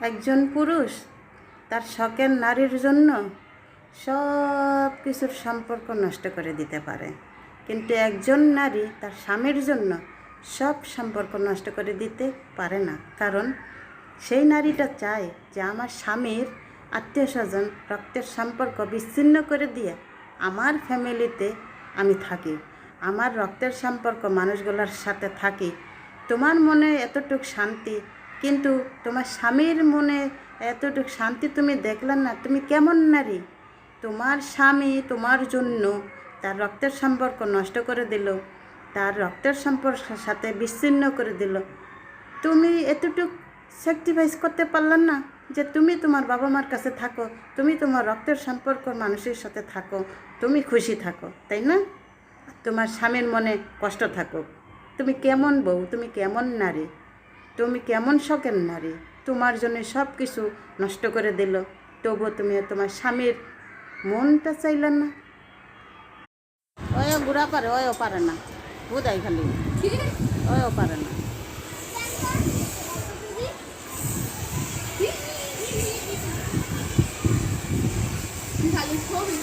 একজন পুরুষ তার শখের নারীর জন্য সব কিছুর সম্পর্ক নষ্ট করে দিতে পারে, কিন্তু একজন নারী তার স্বামীর জন্য সব সম্পর্ক নষ্ট করে দিতে পারে না। কারণ সেই নারীটা চায় যে আমার স্বামীর আত্মীয় স্বজন রক্তের সম্পর্ক বিচ্ছিন্ন করে দিয়ে আমার ফ্যামিলিতে আমি থাকি, আমার রক্তের সম্পর্ক মানুষগুলোর সাথে থাকি। তোমার মনে এতটুকু শান্তি, কিন্তু তোমার স্বামীর মনে এতটুকু শান্তি তুমি দেখলে না? তুমি কেমন নারী? তোমার স্বামী তোমার জন্য তার রক্তের সম্পর্ক নষ্ট করে দিল, তার রক্তের সম্পর্কের সাথে বিচ্ছিন্ন করে দিল। তুমি এতটুকু স্যাক্রিফাইস করতে পারলে না যে তুমি তোমার বাবা মার কাছে থাকো, তুমি তোমার রক্তের সম্পর্ক মানুষের সাথে থাকো, তুমি খুশি থাকো, তাই না? তোমার স্বামীর মনে কষ্ট থাকুক। তুমি কেমন বউ? তুমি কেমন নারী? তুমি কেমন শখের নারী? তোমার জন্য সব কিছু নষ্ট করে দিল, তবুও তুমি তোমার স্বামীর মনটা চাইলে না। ওয়ও ঘুরা পারে, ওয়ও পারে না, বুঝাই খালি ওয়ও পারে না। খালি ছবি